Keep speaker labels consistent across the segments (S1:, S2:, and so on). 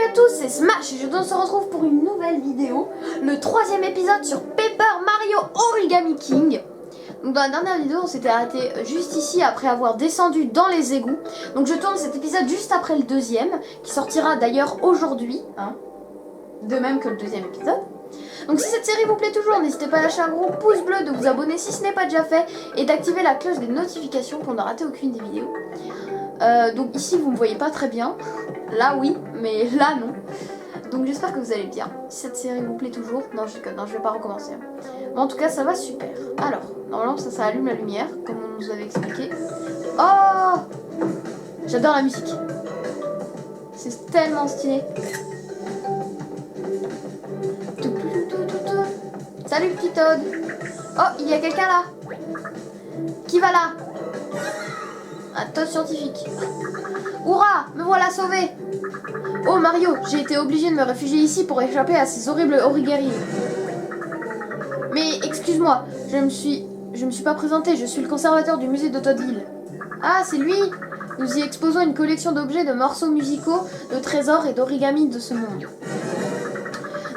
S1: à tous, c'est Smash et on se retrouve pour une nouvelle vidéo, le 3e épisode sur Paper Mario Origami King. Donc dans la dernière vidéo on s'était arrêté juste ici après avoir descendu dans les égouts. Donc je tourne cet épisode juste après le 2e, qui sortira d'ailleurs aujourd'hui, hein, de même que le 2e épisode. Donc si cette série vous plaît toujours, n'hésitez pas à lâcher un gros pouce bleu, de vous abonner si ce n'est pas déjà fait, et d'activer la cloche des notifications pour ne rater aucune des vidéos. Donc ici vous me voyez pas très bien, là oui, mais là non. Donc j'espère que vous allez bien. Si cette série vous plaît toujours, non je vais pas recommencer. Mais en tout cas ça va super. Alors, normalement ça allume la lumière, comme on nous avait expliqué. Oh, j'adore la musique. C'est tellement stylé. Salut petit Toad. Oh, il y a quelqu'un là. Qui va là? Un Toad scientifique. Hurrah, me voilà sauvé. Oh Mario, j'ai été obligé de me réfugier ici pour échapper à ces horribles origami. Mais excuse-moi, je me suis pas présenté, je suis le conservateur du musée de Toadville. Ah, c'est lui. Nous y exposons une collection d'objets, de morceaux musicaux, de trésors et d'origami de ce monde.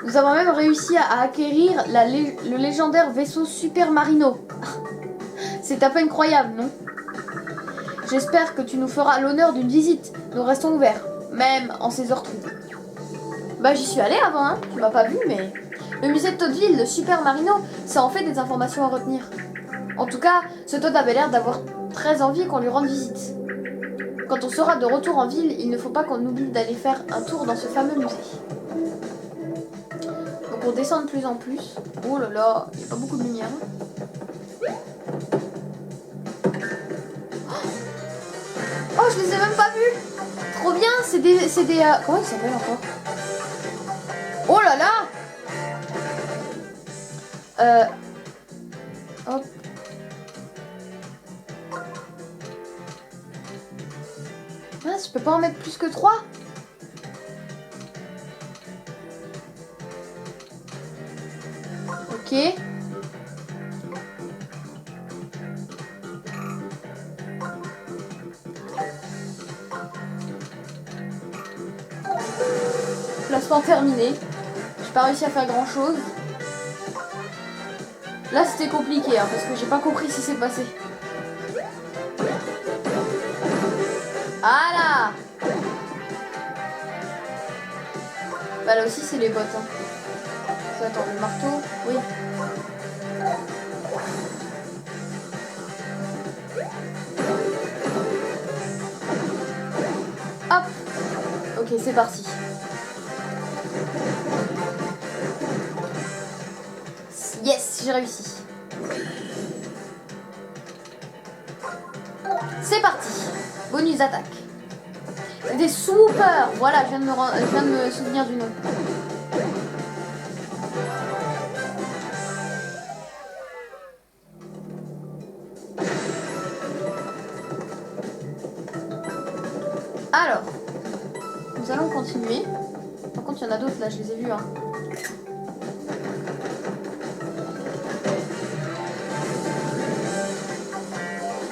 S1: Nous avons même réussi à acquérir le légendaire vaisseau Super Marino. C'est à peine croyable, non? J'espère que tu nous feras l'honneur d'une visite. Nous restons ouverts, même en ces heures troubles. Bah j'y suis allée avant, hein. Tu m'as pas vu, mais... Le musée de Toadville, le Super Marino, ça en fait des informations à retenir. En tout cas, ce Toad avait l'air d'avoir très envie qu'on lui rende visite. Quand on sera de retour en ville, il ne faut pas qu'on oublie d'aller faire un tour dans ce fameux musée. Donc on descend de plus en plus. Oh là là, il n'y a pas beaucoup de lumière. Oh, je les ai même pas vus. Trop bien, c'est des comment ils s'appellent encore? Oh là là. Hop. Ah, je peux pas en mettre plus que 3. Ok. Placement terminé. J'ai pas réussi à faire grand chose. Là c'était compliqué hein, parce que j'ai pas compris ce qui s'est passé. Ah là. Bah là aussi c'est les bottes hein. Ça, attends, le marteau, oui. Hop. Ok, c'est parti. Yes, j'ai réussi. C'est parti. Bonus attaque. Des swoopers. Voilà, je viens de me souvenir du nom. Alors, nous allons continuer. Par contre, il y en a d'autres là, je les ai vus. Hein.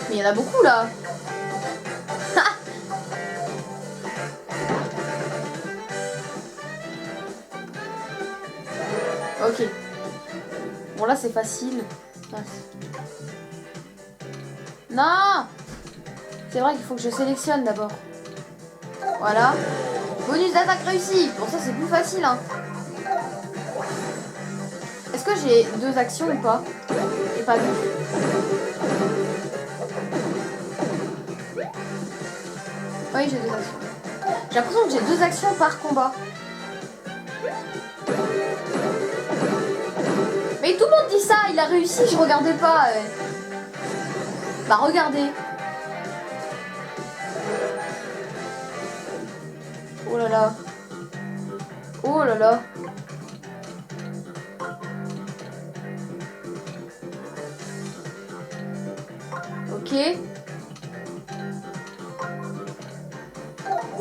S1: Mais il y en a beaucoup là. Ok. Bon là c'est facile. Non. C'est vrai qu'il faut que je sélectionne d'abord. Voilà. Bonus d'attaque réussi. Bon ça c'est plus facile hein. Est-ce que j'ai 2 actions ou pas? J'ai pas vu. Oui j'ai 2 actions. J'ai l'impression que j'ai 2 actions par combat. Mais tout le monde dit ça, il a réussi, je regardais pas. Bah regardez. Oh là là. Oh là là. Ok.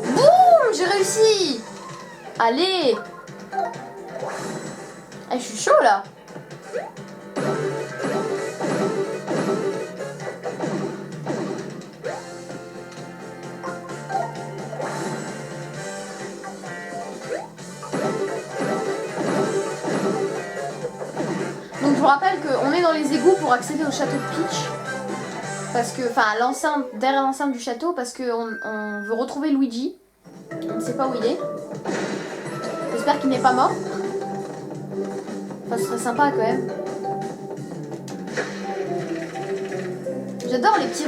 S1: Boum, j'ai réussi. Allez. Ah, je suis chaud là. qu'on est dans les égouts pour accéder au château de Peach. Parce que, enfin, derrière l'enceinte du château, parce qu'on veut retrouver Luigi. On ne sait pas où il est. J'espère qu'il n'est pas mort. Enfin, ce serait sympa quand même. J'adore les petits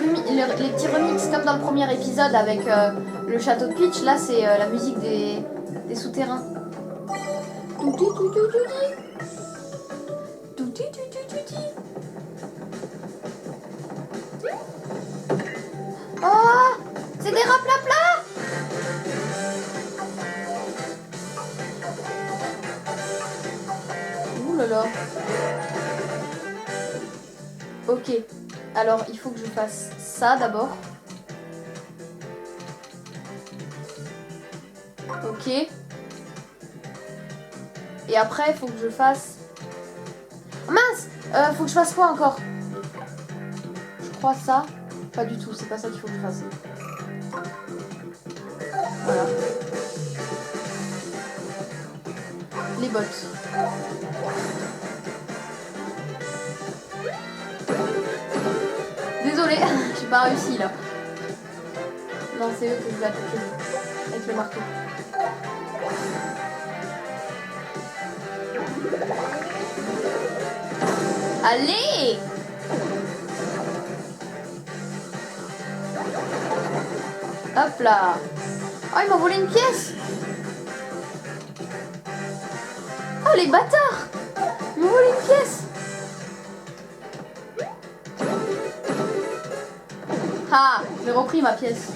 S1: remix comme dans le premier épisode avec le château de Peach. Là, c'est la musique des souterrains. Oh, c'est des raplapla. Ouh là là. Ok. Alors, il faut que je fasse ça d'abord. Ok. Et après, il faut que je fasse... Oh, mince, faut que je fasse quoi encore? Je crois ça. Pas du tout, c'est pas ça qu'il faut que je fasse. Voilà. Les bottes. Désolée, j'ai pas réussi là. Non, c'est eux que je vais attaquer avec le marteau. Allez! Hop là! Oh, ils m'ont volé une pièce! Oh, les bâtards! Ils m'ont volé une pièce! Ah, j'ai repris ma pièce.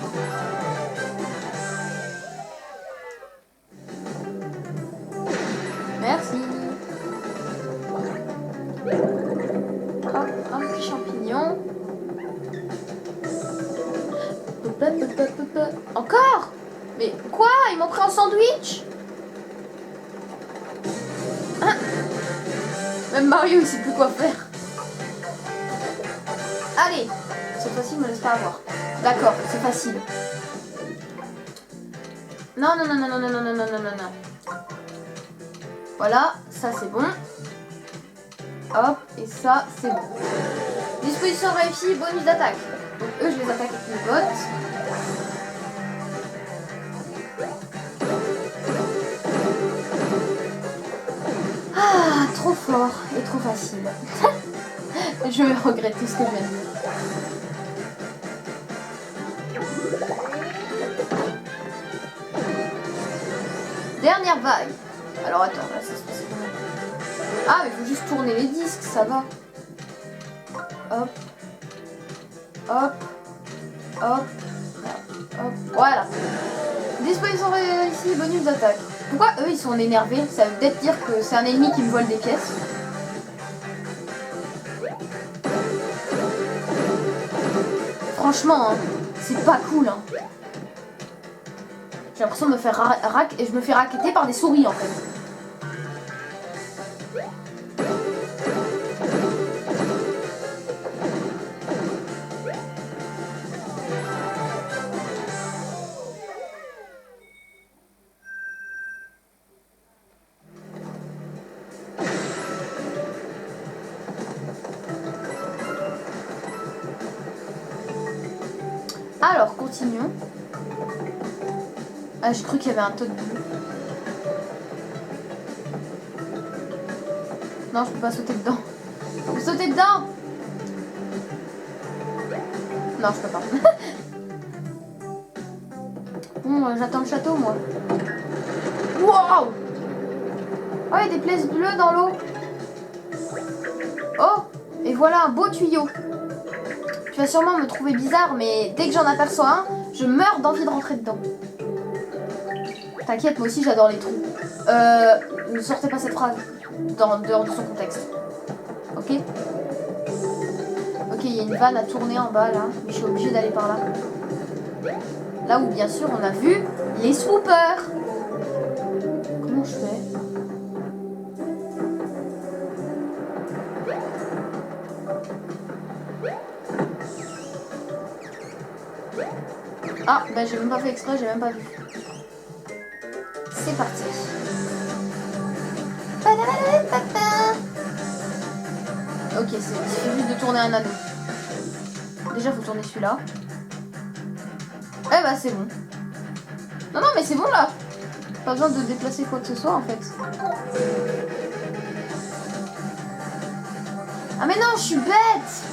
S1: Merci. Hop, un petit champignon. Encore? Mais quoi? Ils m'ont pris en sandwich? Hein? Même Mario, il sait plus quoi faire. Allez, cette fois-ci, il me laisse pas avoir. D'accord, c'est facile. Non, non, non, non, non, non, non, non, non, non, non. Voilà, ça c'est bon. Hop, et ça c'est bon. Disposition réussie, bonus d'attaque. Donc eux, je les attaque avec mes bottes. Ah, trop fort et trop facile. Je vais regretter ce que je viens de dire. Dernière vague. Alors attends, là ça se passe comment? Ah, mais il faut juste tourner les disques, ça va. Hop. Hop. Hop. Hop. Voilà. Disposition réussie, bonus d'attaque. Pourquoi eux ils sont énervés? Ça veut peut-être dire que c'est un ennemi qui me vole des pièces. Franchement, hein, c'est pas cool. Hein. J'ai l'impression de me faire et je me fais racketter par des souris en fait. Alors, continuons. Ah, j'ai cru qu'il y avait un Toad bleu. Non, je peux pas sauter dedans. Je peux sauter dedans. Non, je peux pas. Bon, j'attends le château, moi. Waouh! Oh, il y a des plaies bleues dans l'eau. Oh! Et voilà un beau tuyau. Tu vas sûrement me trouver bizarre, mais dès que j'en aperçois un, je meurs d'envie de rentrer dedans. T'inquiète, moi aussi j'adore les trous. Ne sortez pas cette phrase dehors de son contexte. Ok? Ok, il y a une vanne à tourner en bas là, mais je suis obligée d'aller par là. Là où bien sûr on a vu les swoopers. Comment je fais? Ah, bah j'ai même pas fait exprès, j'ai même pas vu. C'est parti. Ok, il suffit juste de tourner un anneau. Déjà, faut tourner celui-là. Eh bah, c'est bon. Non, non, mais c'est bon là. Pas besoin de déplacer quoi que ce soit en fait. Ah, mais non, je suis bête.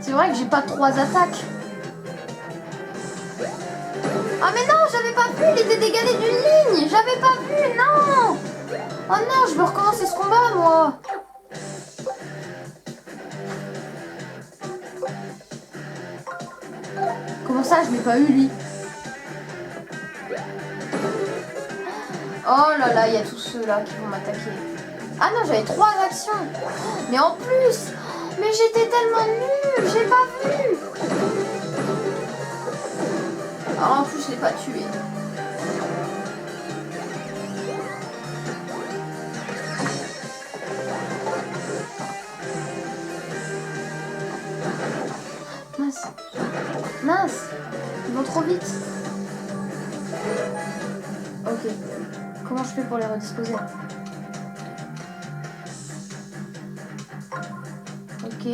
S1: C'est vrai que j'ai pas 3 attaques. Ah, mais non, j'avais pas vu. Il était décalé d'une ligne. J'avais pas vu, non. Oh non, je veux recommencer ce combat, moi. Comment ça, je l'ai pas eu, lui? Oh là là, il y a tous ceux-là qui vont m'attaquer. Ah non, j'avais 3 actions. Mais en plus, mais j'étais tellement nulle, j'ai pas vu. Alors en plus, je l'ai pas tué. Mince. Mince. Ils vont trop vite. Ok. Comment je fais pour les redisposer? Ok.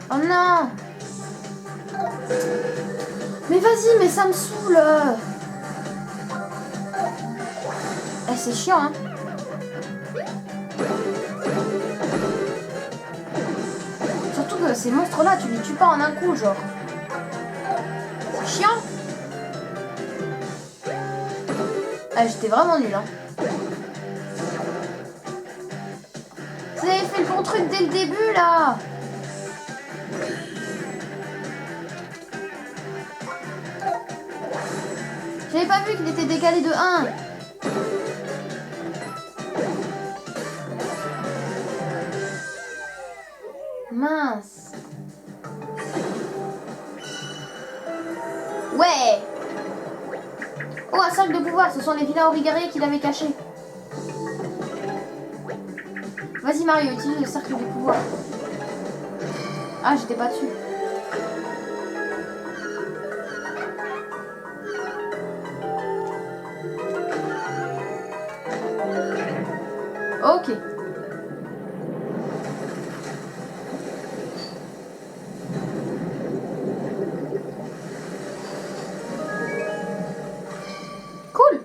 S1: Oh non! Mais vas-y, mais ça me saoule! Eh, c'est chiant, hein? Surtout que ces monstres-là, tu les tues pas en un coup, genre. C'est chiant! Ah, j'étais vraiment nulle, hein. Vous avez fait le bon truc dès le début, là! J'avais pas vu qu'il était décalé de 1. Mince. Ouais. Oh, un cercle de pouvoir. Ce sont les vilains origariés qui l'avaient caché. Vas-y Mario, utilise le cercle de pouvoir. Ah, j'étais pas dessus. Ok. Cool.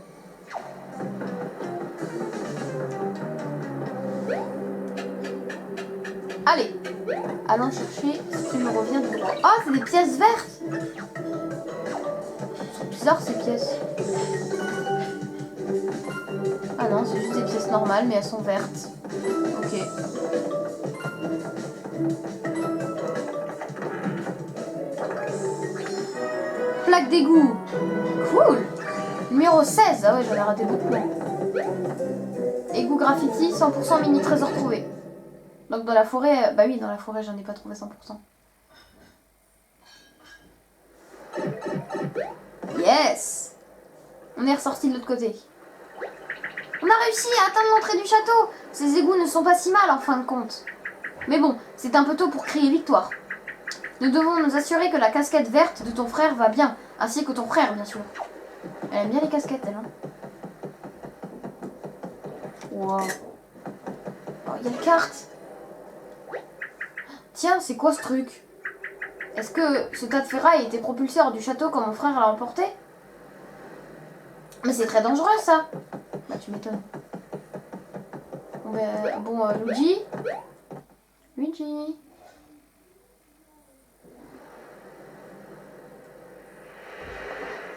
S1: Allez. Allons chercher ce qui me revient de droit. Ah, c'est des pièces vertes. C'est bizarre ces pièces. Ah non, c'est juste des pièces normales, mais elles sont vertes. Ok. Plaque d'égout. Cool. Numéro 16. Ah ouais, j'en ai raté beaucoup. Égout graffiti, 100% mini trésor trouvé. Donc dans la forêt, bah oui, dans la forêt, j'en ai pas trouvé 100%. Yes. On est ressorti de l'autre côté. On a réussi à atteindre l'entrée du château. Ces égouts ne sont pas si mal en fin de compte. Mais bon, c'est un peu tôt pour crier victoire. Nous devons nous assurer que la casquette verte de ton frère va bien, ainsi que ton frère, bien sûr. Elle aime bien les casquettes, elle, hein. Wow. Oh, il y a une carte. Tiens, c'est quoi ce truc? Est-ce que ce tas de ferraille était propulsé hors du château quand mon frère l'a emporté? Mais c'est très dangereux, ça. Bah, tu m'étonnes. Bon, Luigi. Luigi.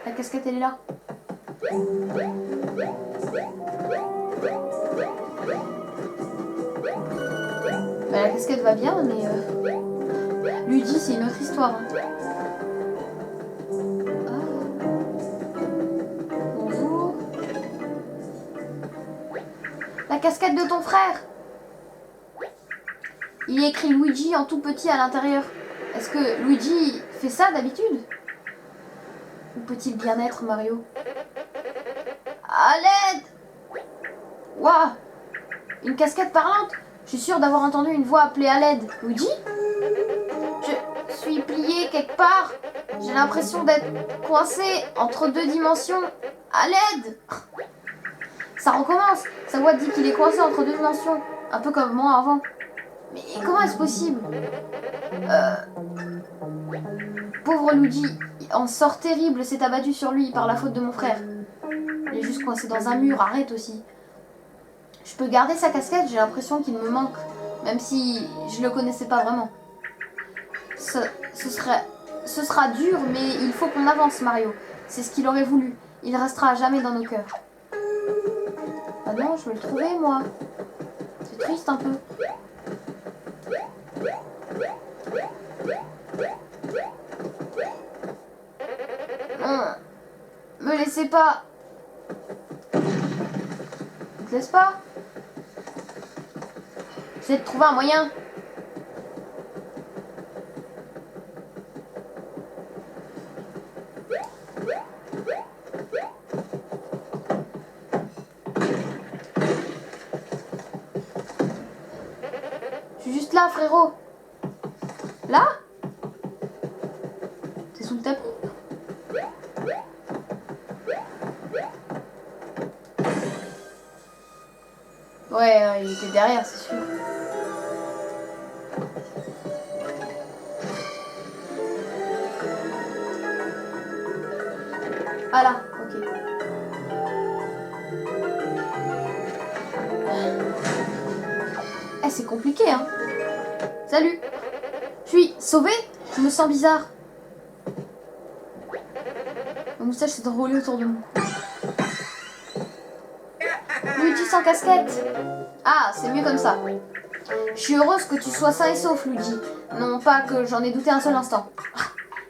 S1: La casquette, elle est là. Bah, la casquette va bien, mais... Luigi, c'est une autre histoire. Hein. Ah. Bonjour. La casquette de ton frère. Il est écrit Luigi en tout petit à l'intérieur. Est-ce que Luigi fait ça d'habitude? Où peut-il bien être, Mario? À l'aide! Waouh! Une casquette parlante? Je suis sûre d'avoir entendu une voix appeler à l'aide. Luigi? Je suis pliée quelque part. J'ai l'impression d'être coincée entre 2 dimensions. À l'aide! Ça recommence. Sa voix dit qu'il est coincé entre deux dimensions. Un peu comme moi avant. Mais comment est-ce possible? Pauvre Luigi, un sort terrible s'est abattu sur lui par la faute de mon frère. Il est juste coincé dans un mur, arrête aussi. Je peux garder sa casquette, j'ai l'impression qu'il me manque. Même si je le connaissais pas vraiment. Ce sera dur, mais il faut qu'on avance, Mario. C'est ce qu'il aurait voulu. Il restera à jamais dans nos cœurs. Ah non, je vais le trouver, moi. C'est triste un peu. Non, me laissez pas. Je te laisse pas. J'essaie de trouver un moyen. Je suis juste là, frérot. Là? C'est sous le tapis? Ouais, il était derrière, c'est sûr. Ah là, ok. Eh, c'est compliqué, hein. Salut. Je suis sauvée? Je me sens bizarre. Ma moustache s'est enroulée autour de moi. Luigi sans casquette. Ah, c'est mieux comme ça. Je suis heureuse que tu sois sain et sauf, Luigi. Non pas que j'en ai douté un seul instant.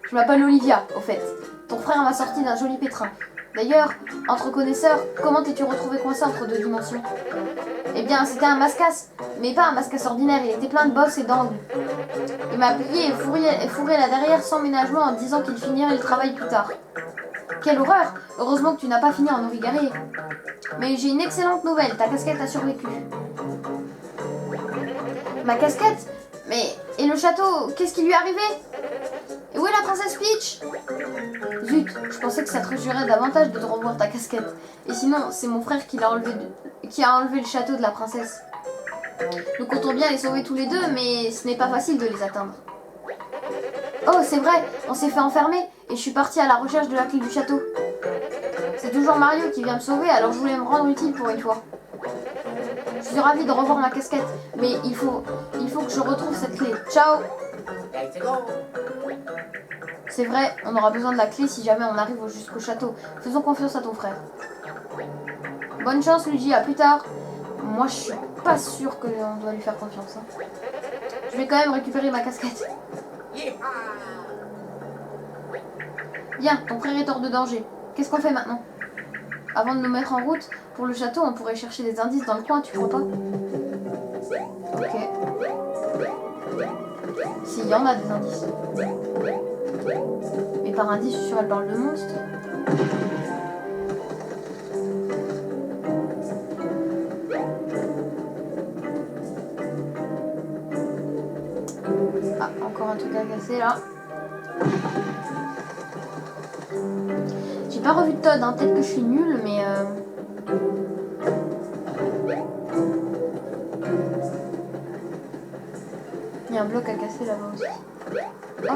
S1: Je m'appelle Olivia, au fait. Ton frère m'a sorti d'un joli pétrin. D'ailleurs, entre connaisseurs, comment t'es-tu retrouvé coincé entre deux dimensions? Eh bien, c'était un mascasse, mais pas un mascasse ordinaire, il était plein de bosses et d'angles. Il m'a plié et fourré là derrière sans ménagement en disant qu'il finirait le travail plus tard. Quelle horreur! Heureusement que tu n'as pas fini en origami. Mais j'ai une excellente nouvelle, ta casquette a survécu. Ma casquette? Mais... et le château, qu'est-ce qui lui est arrivé? Et où est la princesse Peach? Zut, je pensais que ça te réjouirait davantage de te revoir ta casquette. Et sinon, c'est mon frère qui a enlevé le château de la princesse. Nous comptons bien les sauver tous les deux, mais ce n'est pas facile de les atteindre. Oh, c'est vrai, on s'est fait enfermer et je suis partie à la recherche de la clé du château. C'est toujours Mario qui vient me sauver, alors je voulais me rendre utile pour une fois. Je suis ravie de revoir ma casquette, mais il faut que je retrouve cette clé. Ciao! C'est vrai, on aura besoin de la clé si jamais on arrive jusqu'au château. Faisons confiance à ton frère. Bonne chance, Luigi, à plus tard. Moi, je suis pas sûre qu'on doit lui faire confiance. Hein. Je vais quand même récupérer ma casquette. Bien, ton frère est hors de danger. Qu'est-ce qu'on fait maintenant? Avant de nous mettre en route, pour le château, on pourrait chercher des indices dans le coin, tu crois pas? Ok. S'il y en a des indices. Mais par indice, je suis sûre, elle parle de monstre. Ah, encore un truc à casser là. J'ai pas revu de Todd, hein. Peut-être que je suis nulle, mais il y a un bloc à casser là-bas aussi. Oh.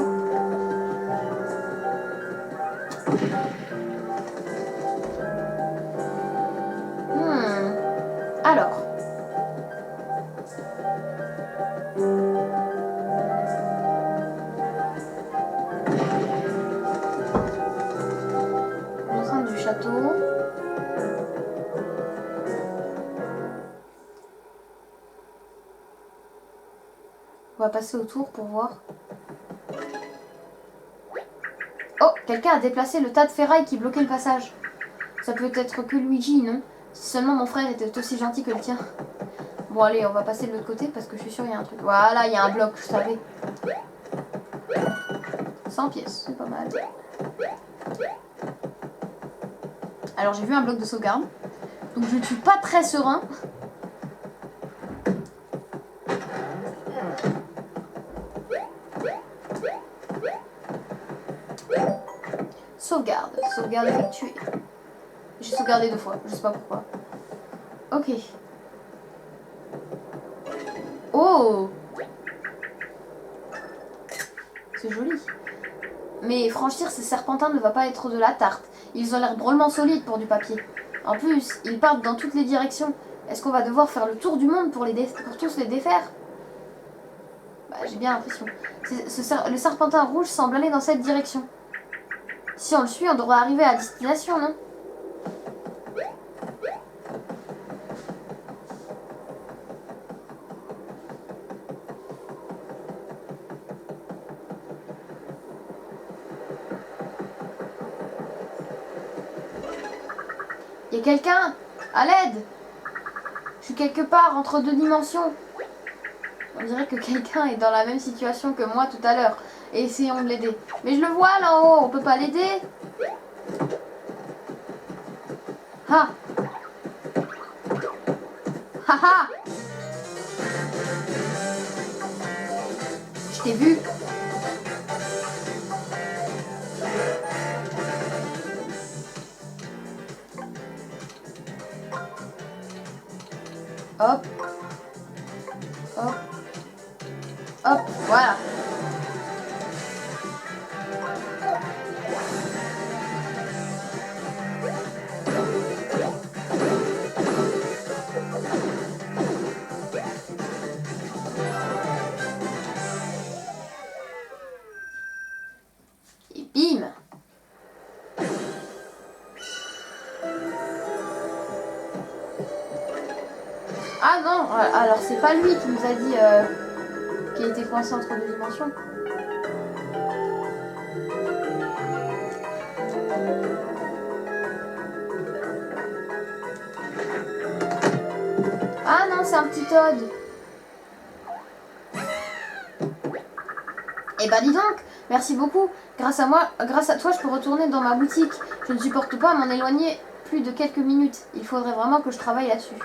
S1: Alors. L'enceinte du château. On va passer autour pour voir. Oh, quelqu'un a déplacé le tas de ferraille qui bloquait le passage. Ça peut être que Luigi, non? Si seulement mon frère était aussi gentil que le tien. Bon, allez, on va passer de l'autre côté parce que je suis sûre qu'il y a un truc. Voilà, il y a un bloc, je savais. 100 pièces, c'est pas mal. Alors, j'ai vu un bloc de sauvegarde. Donc, je ne suis pas très serein. Sauvegarde. Sauvegarde effectuée. J'ai sauvegardé 2 fois, je sais pas pourquoi. Ok. Oh! C'est joli. Mais franchir ces serpentins ne va pas être de la tarte. Ils ont l'air drôlement solides pour du papier. En plus, ils partent dans toutes les directions. Est-ce qu'on va devoir faire le tour du monde pour tous les défaire? Bah, j'ai bien l'impression. Le serpentin rouge semble aller dans cette direction. Si on le suit, on devrait arriver à destination, non? Il y a quelqu'un? À l'aide! Je suis quelque part entre deux dimensions. On dirait que quelqu'un est dans la même situation que moi tout à l'heure. Et essayons de l'aider. Mais je le vois là-haut, on peut pas l'aider? Ah! Ha ha! Je t'ai vu. Hop. Hop. Hop. Voilà. Et bim! Ah non, alors c'est pas lui qui nous a dit qu'il était coincé entre deux dimensions. Ah non, c'est un petit Todd. Eh ben dis donc, merci beaucoup. Grâce à toi, je peux retourner dans ma boutique. Je ne supporte pas m'en éloigner plus de quelques minutes. Il faudrait vraiment que je travaille là-dessus.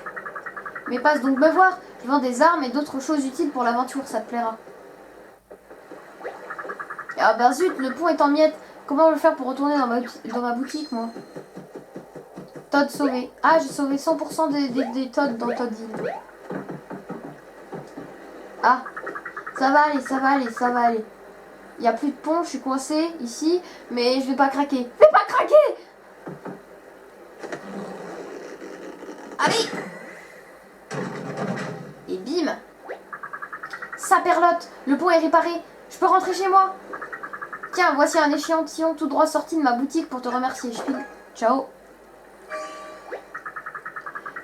S1: Mais passe donc me voir. Je vends des armes et d'autres choses utiles pour l'aventure, ça te plaira. Ah ben zut, le pont est en miettes. Comment le faire pour retourner dans ma boutique, moi? Todd sauvé. Ah, j'ai sauvé 100% des Todd dans Toddville. Ah, ça va aller, ça va aller, ça va aller. Il n'y a plus de pont, je suis coincée ici, mais je vais pas craquer. Je vais pas craquer! Allez! Et bim! Saperlotte, le pont est réparé. Je peux rentrer chez moi. Tiens, voici un échantillon tout droit sorti de ma boutique pour te remercier. Je file. Ciao.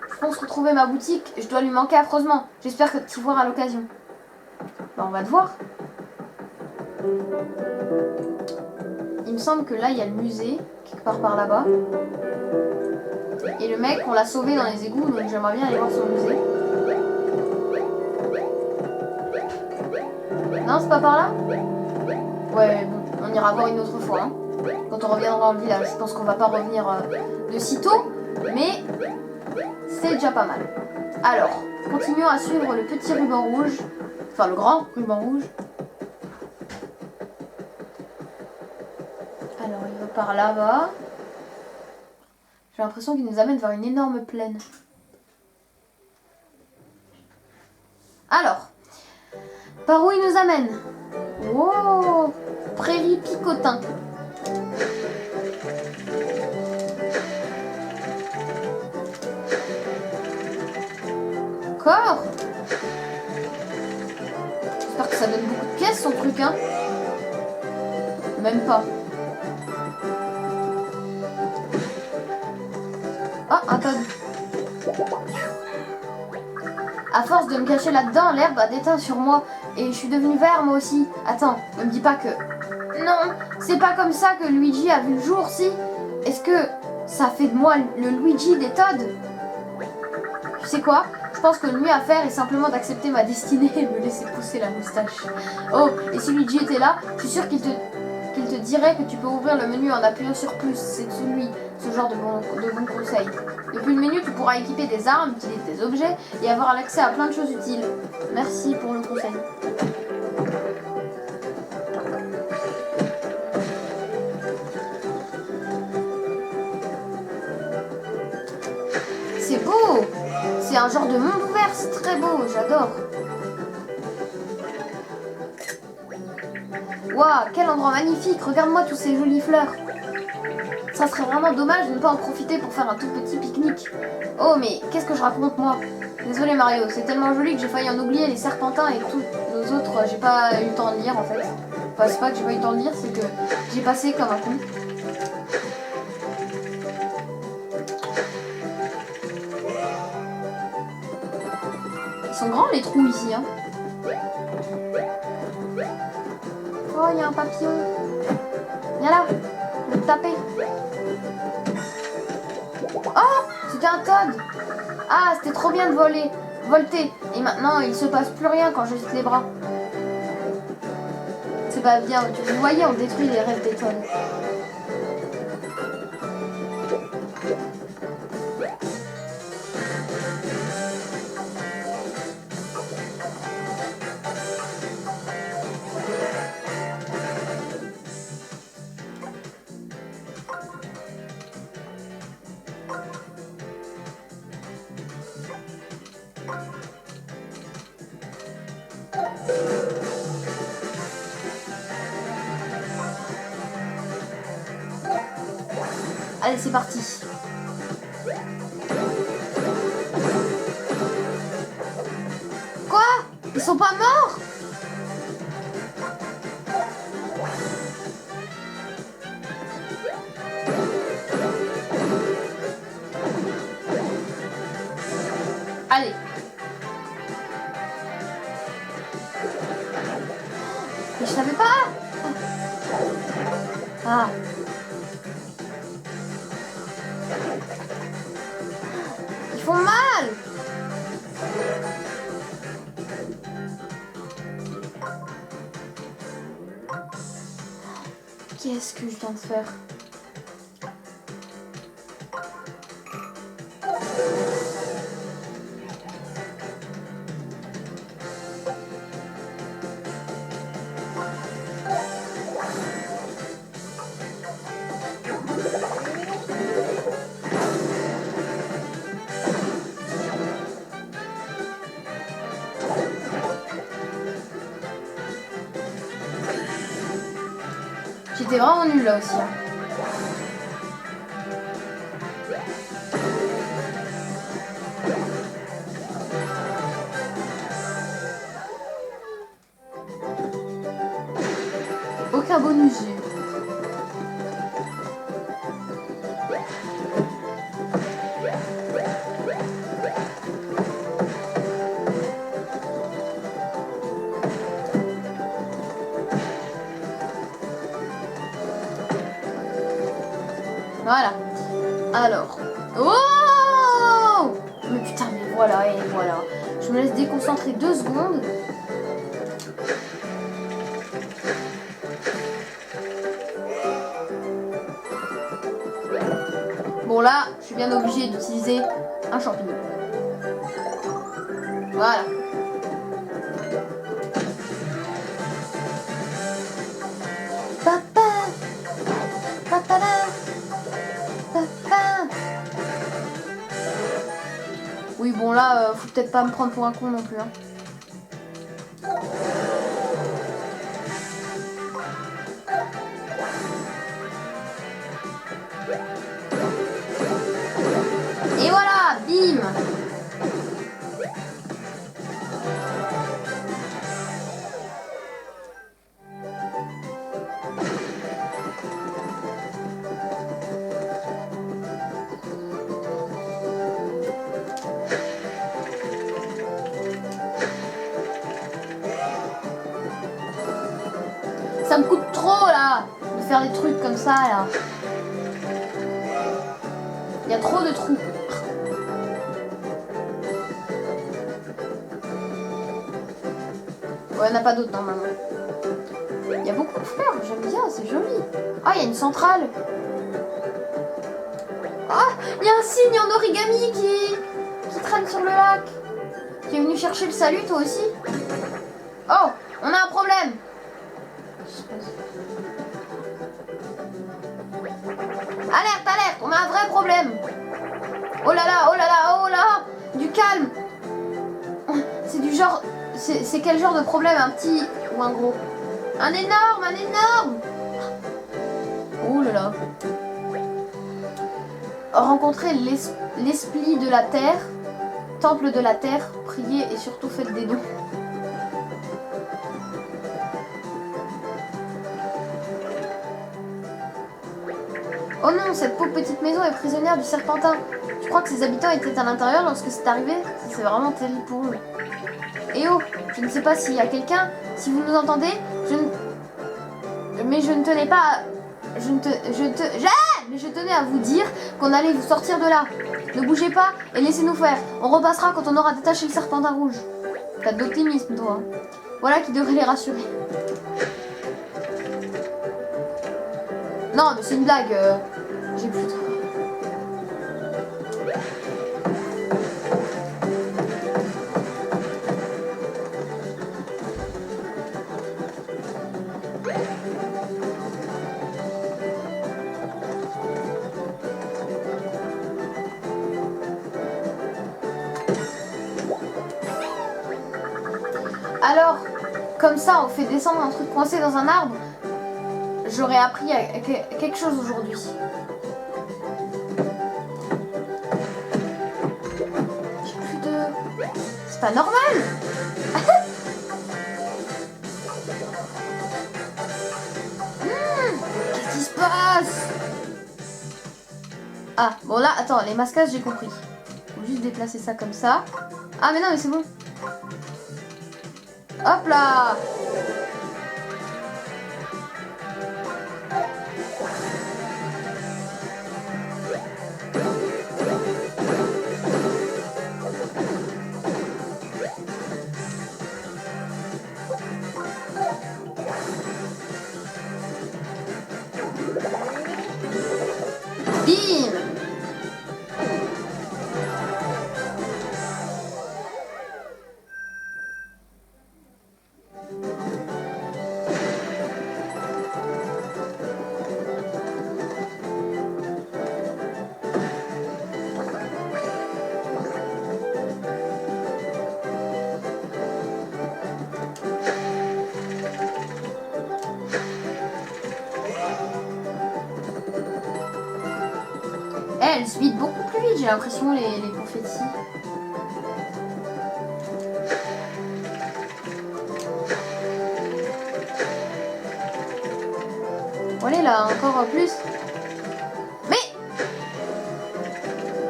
S1: Je pense retrouver ma boutique. Je dois lui manquer affreusement. J'espère que tu vois à l'occasion. Bah, on va te voir. Il me semble que là, il y a le musée, quelque part par là-bas. Et le mec, on l'a sauvé dans les égouts, donc j'aimerais bien aller voir son musée. Non, c'est pas par là? Ouais, bon, on ira voir une autre fois. Hein. Quand on reviendra dans le village. Je pense qu'on va pas revenir de sitôt, mais c'est déjà pas mal. Alors, continuons à suivre le petit ruban rouge. Enfin, le grand ruban rouge. Alors, il va par là-bas. J'ai l'impression qu'il nous amène vers une énorme plaine. Alors, par où il nous amène? Oh, prairie picotin. Encore? J'espère que ça donne beaucoup de pièces son truc, hein. Même pas. Ah, un Todd. À force de me cacher là-dedans, l'herbe a déteint sur moi. Et je suis devenue vert moi aussi. Attends, ne me dis pas que... Non, c'est pas comme ça que Luigi a vu le jour, si? Est-ce que ça fait de moi le Luigi des Todd? Tu sais quoi? Je pense que le mieux à faire est simplement d'accepter ma destinée et me laisser pousser la moustache. Oh, et si Luigi était là, je suis sûre qu'il te dirait que tu peux ouvrir le menu en appuyant sur plus. C'est celui, ce genre de bons conseils. Depuis le menu, tu pourras équiper des armes, utiliser des objets et avoir l'accès à plein de choses utiles. Merci pour le conseil. C'est beau! un genre de monde ouvert, c'est très beau, j'adore. Waouh, quel endroit magnifique, regarde-moi tous ces jolies fleurs. Ça serait vraiment dommage de ne pas en profiter pour faire un tout petit pique-nique. Oh, mais qu'est-ce que je raconte, moi? Désolé Mario, c'est tellement joli que j'ai failli en oublier les serpentins et tous nos autres. J'ai pas eu le temps de lire en fait. Enfin, c'est pas que j'ai pas eu le temps de lire, c'est que j'ai passé comme un coup. Ils sont grands les trous ici, hein. Oh, il y a un papillon. Viens là, je vais te taper. Oh, c'était un Toad. Ah, c'était trop bien de volter. Et maintenant, il se passe plus rien quand je jette les bras. C'est pas bien. Vous voyez, on détruit les rêves des Toads. Allez, c'est parti. Quoi? Ils sont pas morts? Allez. Mais je savais pas. Ah. Ils font mal. Qu'est-ce que je viens de faire? J'étais vraiment nulle là aussi. Hein. Aucun bonus. Voilà. Alors. Oh! Mais putain, mais voilà, et voilà. Je me laisse déconcentrer 2 secondes. Bon là, je suis bien obligée d'utiliser un champignon. Voilà. Papa! Papa là! Papa! Oui, bon là, faut peut-être pas me prendre pour un con non plus. Hein. Et voilà, bim! Ça me coûte trop là de faire des trucs comme ça là. Il y a trop de trous. Ouais, il n'y en a pas d'autres normalement. Il y a beaucoup de fleurs, j'aime bien, c'est joli. Ah, il y a une centrale. Ah, il y a un signe en origami qui traîne sur le lac. Tu es venu chercher le salut toi aussi? Oh, on a un problème. Alerte, alerte, on a un vrai problème. Oh là là, oh là là, oh là. Du calme. C'est du genre... C'est quel genre de problème? Un petit ou un gros? Un énorme, un énorme. Oh là là. Rencontrez l'esprit de la terre, temple de la terre, priez et surtout faites des dons. Oh non, cette pauvre petite maison est prisonnière du serpentin. Je crois que ses habitants étaient à l'intérieur lorsque c'est arrivé. C'est vraiment terrible pour eux. Eh oh, je ne sais pas s'il y a quelqu'un. Si vous nous entendez, mais je ne tenais pas... Mais je tenais à vous dire qu'on allait vous sortir de là. Ne bougez pas et laissez-nous faire. On repassera quand on aura détaché le serpentin rouge. T'as de l'optimisme, toi. Voilà qui devrait les rassurer. Non, mais c'est une blague. J'ai plus de... Alors, comme ça, on fait descendre un truc coincé dans un arbre. J'aurais appris quelque chose aujourd'hui. J'ai plus de... C'est pas normal. Qu'est-ce qui se passe? Ah, bon là, attends, les mascages, j'ai compris. Faut juste déplacer ça comme ça. Ah, mais non, mais c'est bon. Hop là! Bim! Elles se vident beaucoup plus vite, j'ai l'impression, les confettis. Voilà, là, encore plus. Mais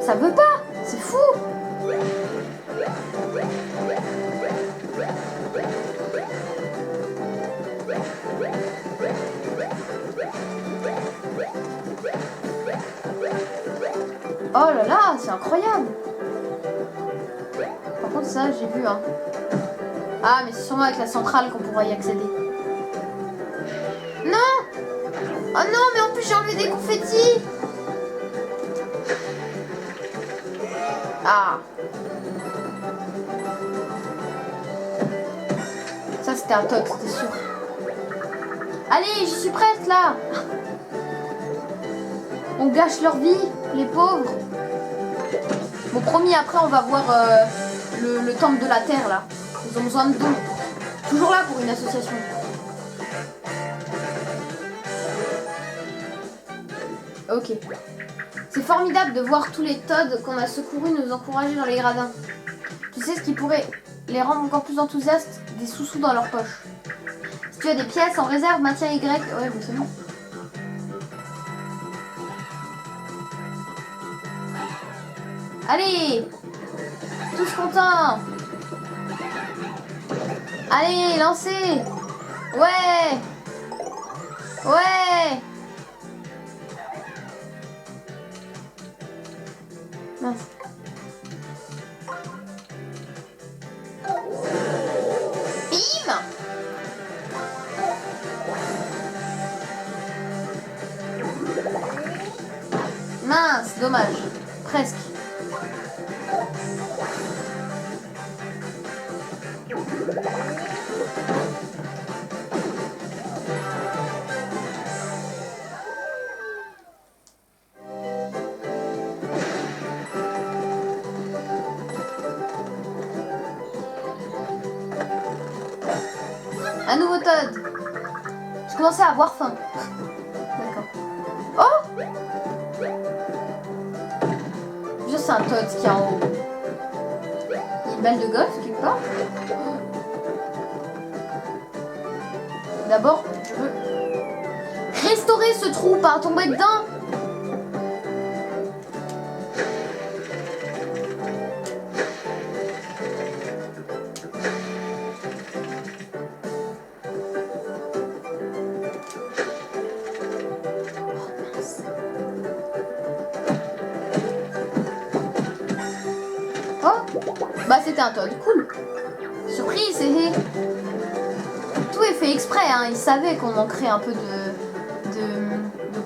S1: ça veut pas, c'est fou. Oh là là, c'est incroyable. Par contre ça, j'ai vu, hein. Ah, mais c'est sûrement avec la centrale qu'on pourra y accéder. Non! Oh non, mais en plus j'ai enlevé des confettis. Ah. Ça, c'était un toc, c'était sûr. Allez, je suis prête, là. On gâche leur vie, les pauvres. Bon, promis, après, on va voir le temple de la terre, là. Ils ont besoin de dons. Toujours là pour une association. Ok. C'est formidable de voir tous les Toads qu'on a secourus nous encourager dans les gradins. Tu sais ce qui pourrait les rendre encore plus enthousiastes? Des sous-sous dans leur poche. Si tu as des pièces en réserve, maintiens Y. Ouais, mais c'est bon. Allez! Tous contents! Allez, lancez! Ouais! Ouais! Mince. Bim! Mince, dommage. Presque. Un nouveau Todd. Je commençais à avoir faim. D'accord. Oh! Juste c'est un Todd qui est en haut. Il y a une balle de golf quelque part. D'abord, je veux restaurer ce trou, pas tomber dedans. Bah c'était un Todd, cool. Surprise, hé. Tout est fait exprès, hein. Ils savaient qu'on manquerait un peu de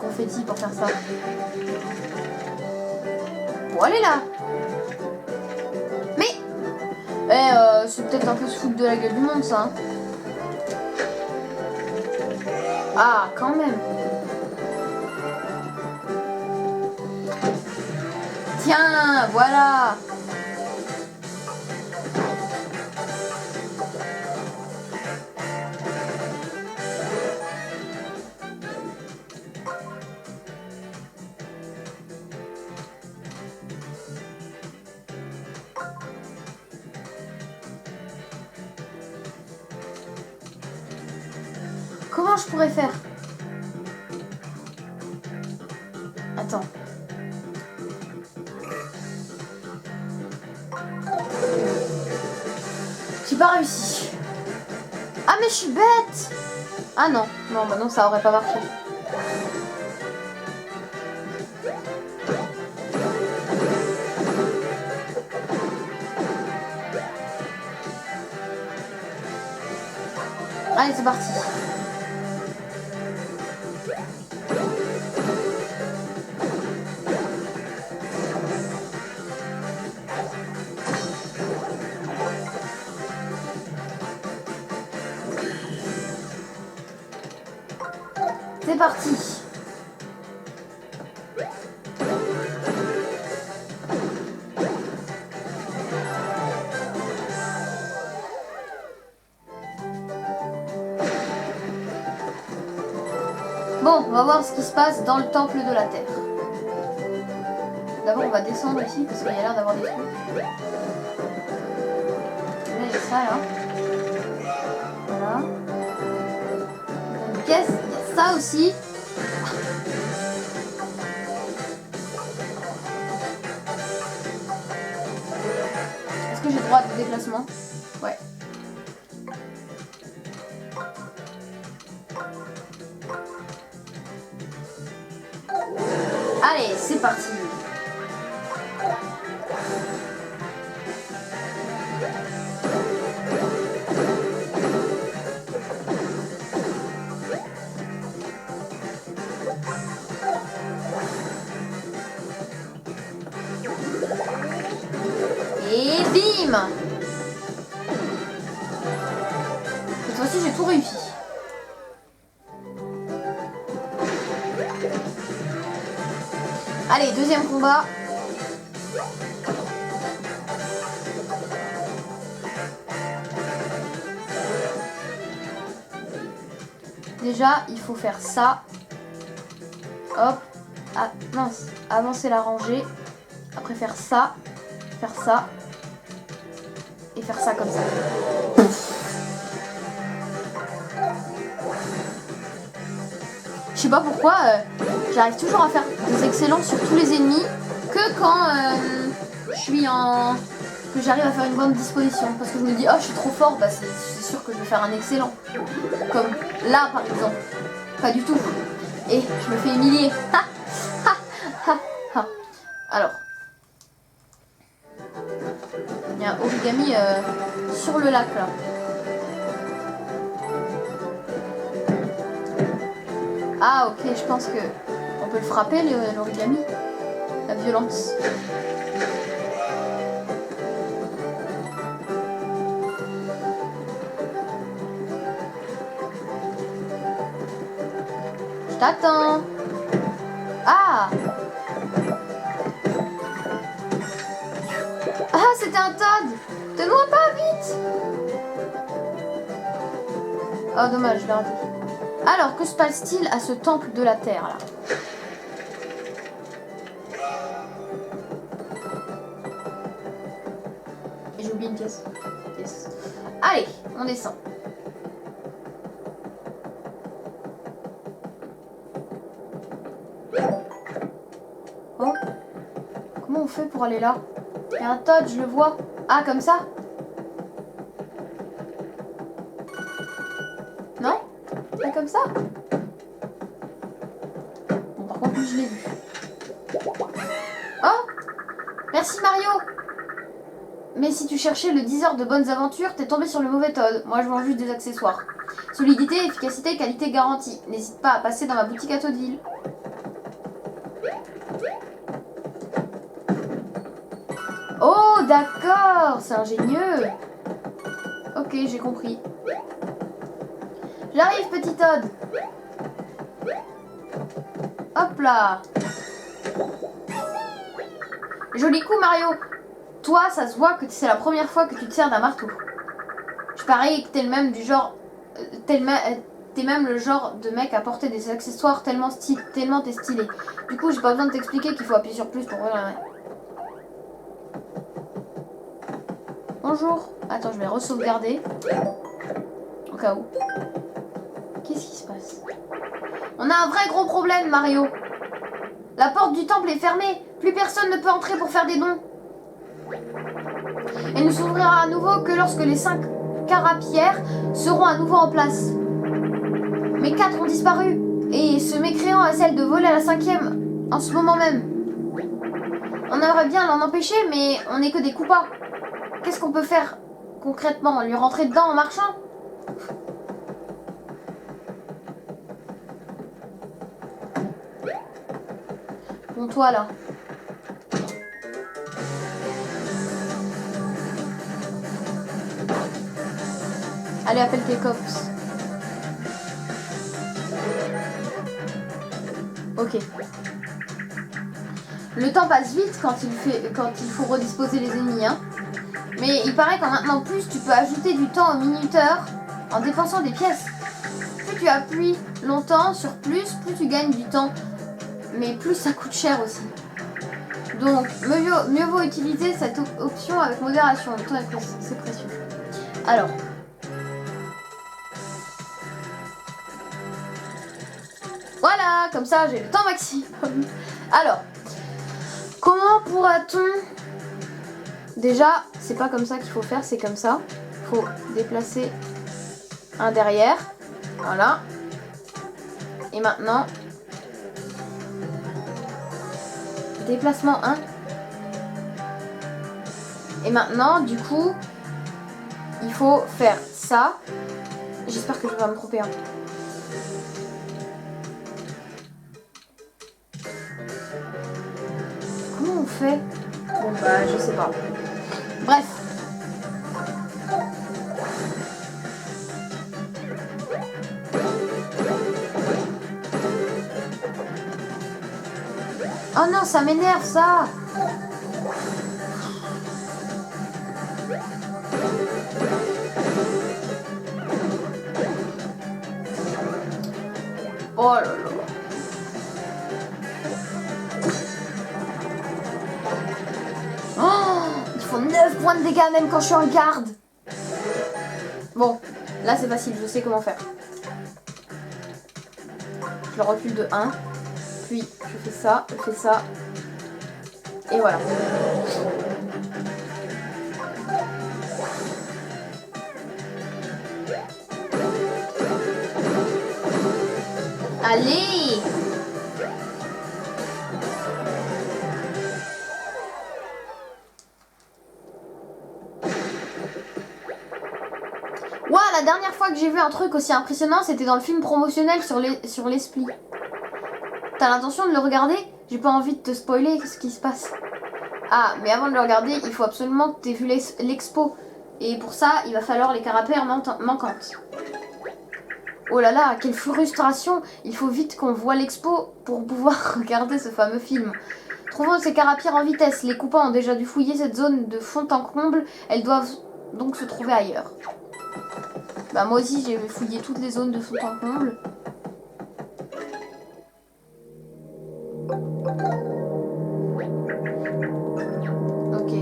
S1: confetti pour faire ça. Bon, allez là. Mais c'est peut-être un peu se foutre de la gueule du monde, ça. Hein. Ah, quand même. Tiens, voilà. Comment je pourrais faire? Attends. J'ai pas réussi. Ah mais je suis bête. Ah non, non, bah non, ça aurait pas marché. Allez, c'est parti. C'est parti. Bon, on va voir ce qui se passe dans le temple de la Terre. D'abord, on va descendre ici parce qu'il y a l'air d'avoir des trucs. Là, il y a ça là. Voilà. Une caisse, il y a ça aussi. Est-ce que j'ai droit de déplacement? Ouais. Allez, c'est parti. Et bim! Cette fois-ci, j'ai tout réussi. Allez, deuxième combat. Déjà, il faut faire ça. Hop. Ah, mince. Avancer la rangée. Après faire ça. Faire ça. Et faire ça comme ça. Je sais pas pourquoi j'arrive toujours à faire des excellents sur tous les ennemis que quand je suis en... que j'arrive à faire une bonne disposition. Parce que je me dis, oh je suis trop fort, bah c'est sûr que je vais faire un excellent. Comme là par exemple. Pas du tout. Et je me fais humilier. Alors. Il y a un origami sur le lac là. Ah ok, je pense que on peut le frapper l'origami. La violence. Je t'attends. Ah. Ah, c'était un Todd. Donne-moi pas vite. Oh dommage, je l'ai raté. Alors, que se passe-t-il à ce temple de la Terre là? J'ai oublié une pièce. Yes. Allez, on descend. Oh, comment on fait pour aller là? Il y a un Todd, je le vois. Ah, comme ça? Non? Pas comme ça? Bon, par contre, lui, je l'ai vu. Oh! Merci Mario! Mais si tu cherchais le 10 heures de bonnes aventures, t'es tombé sur le mauvais Todd. Moi, je vends juste des accessoires. Solidité, efficacité, qualité garantie. N'hésite pas à passer dans ma boutique à Toadville. Oh, d'accord, c'est ingénieux. Ok, j'ai compris. J'arrive, petit Todd. Hop là. Joli coup, Mario. Toi, ça se voit que c'est la première fois que tu te sers d'un marteau. Je parie que t'es le même du genre... T'es même le genre de mec à porter des accessoires tellement t'es stylé. Du coup, j'ai pas besoin de t'expliquer qu'il faut appuyer sur plus pour ouvrir la main. Bonjour. Attends, je vais re-sauvegarder. Au cas où. Qu'est-ce qui se passe? On a un vrai gros problème, Mario. La porte du temple est fermée. Plus personne ne peut entrer pour faire des dons. Elle ne s'ouvrira à nouveau que lorsque les 5 carapières seront à nouveau en place. Mais 4 ont disparu. Et ce mécréant a celle de voler à la 5e en ce moment même. On aimerait bien l'en empêcher, mais on n'est que des coupas. Qu'est-ce qu'on peut faire concrètement? Lui rentrer dedans en marchant? Bon, toi là. Allez, appelle tes cops. Ok. Le temps passe vite quand il faut redisposer les ennemis, hein. Mais il paraît qu'en maintenant plus, tu peux ajouter du temps au minuteur en dépensant des pièces. Plus tu appuies longtemps sur plus tu gagnes du temps. Mais plus ça coûte cher aussi. Donc, mieux vaut utiliser cette option avec modération. Le temps c'est précieux. Alors. Voilà, comme ça j'ai le temps maximum. Alors, comment pourra-t-on... Déjà, c'est pas comme ça qu'il faut faire, c'est comme ça. Il faut déplacer un derrière. Voilà. Et maintenant... Déplacement 1. Et maintenant, du coup, il faut faire ça. J'espère que je vais pas me tromper. Hein. Comment on fait? Bon bah, je sais pas. Bref. Oh non, ça m'énerve ça. Oh là là. Oh, ils font 9 points de dégâts même quand je suis en garde. Bon, là c'est facile, je sais comment faire. Je le recule de 1. Puis je fais ça. Et voilà. Allez! Ouah, la dernière fois que j'ai vu un truc aussi impressionnant, c'était dans le film promotionnel sur l'esprit. T'as l'intention de le regarder? J'ai pas envie de te spoiler ce qui se passe. Ah, mais avant de le regarder, il faut absolument que t'aies vu l'expo. Et pour ça, il va falloir les carapères manquantes. Oh là là, quelle frustration! Il faut vite qu'on voit l'expo pour pouvoir regarder ce fameux film. Trouvons ces carapières en vitesse. Les coupants ont déjà dû fouiller cette zone de fond en comble. Elles doivent donc se trouver ailleurs. Bah moi aussi j'ai fouillé toutes les zones de fond en comble. Ok.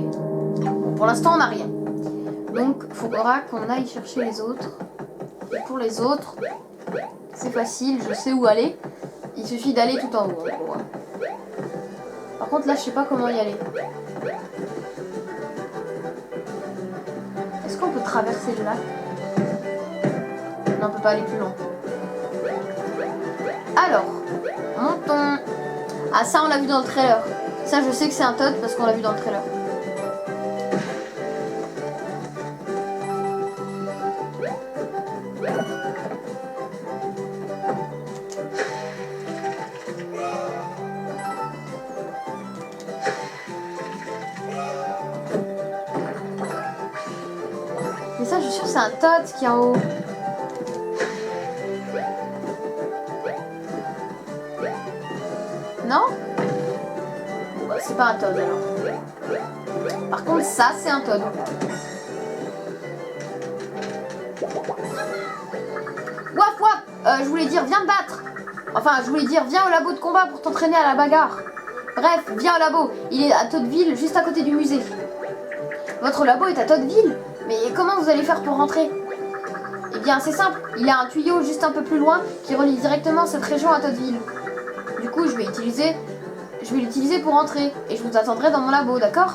S1: Bon, pour l'instant on n'a rien. Donc il faudra qu'on aille chercher les autres. Et pour les autres, c'est facile, je sais où aller. Il suffit d'aller tout en haut. Par contre là je sais pas comment y aller. Est-ce qu'on peut traverser le lac? Non, on peut pas aller plus loin. Alors, montons. Ah ça on l'a vu dans le trailer. Ça je sais que c'est un Todd parce qu'on l'a vu dans le trailer. Mais ça je suis sûre que c'est un Todd qui est en haut. Non? Bon, bah, c'est pas un Todd alors. Par contre ça c'est un Todd. Waf waf, je voulais dire viens te battre. Enfin je voulais dire viens au labo de combat pour t'entraîner à la bagarre. Bref, viens au labo, il est à Toddville, juste à côté du musée. Votre labo est à Toddville? Mais comment vous allez faire pour rentrer? Eh bien c'est simple, il y a un tuyau juste un peu plus loin qui relie directement cette région à Toddville. Du coup je vais l'utiliser pour entrer et je vous attendrai dans mon labo, d'accord?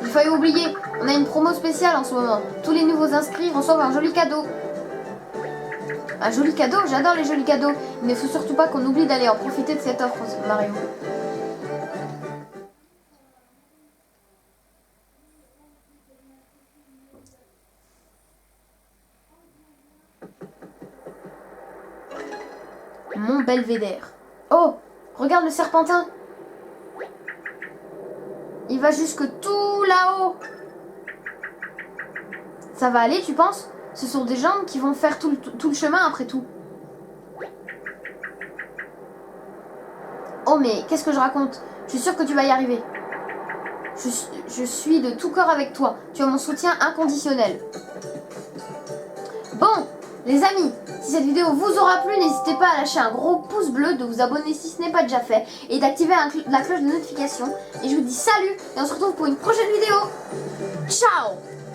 S1: J'ai failli oublier, on a une promo spéciale en ce moment. Tous les nouveaux inscrits reçoivent un joli cadeau. Un joli cadeau? J'adore les jolis cadeaux. Il ne faut surtout pas qu'on oublie d'aller en profiter de cette offre, Mario. Mont Belvédère. Oh, regarde le serpentin. Il va jusque tout là-haut. Ça va aller, tu penses? Ce sont des gens qui vont faire tout le chemin après tout. Oh mais qu'est-ce que je raconte? Je suis sûre que tu vas y arriver. Je suis de tout cœur avec toi. Tu as mon soutien inconditionnel. Bon, les amis, si cette vidéo vous aura plu, n'hésitez pas à lâcher un gros pouce bleu, de vous abonner si ce n'est pas déjà fait et d'activer la cloche de notification. Et je vous dis salut et on se retrouve pour une prochaine vidéo. Ciao!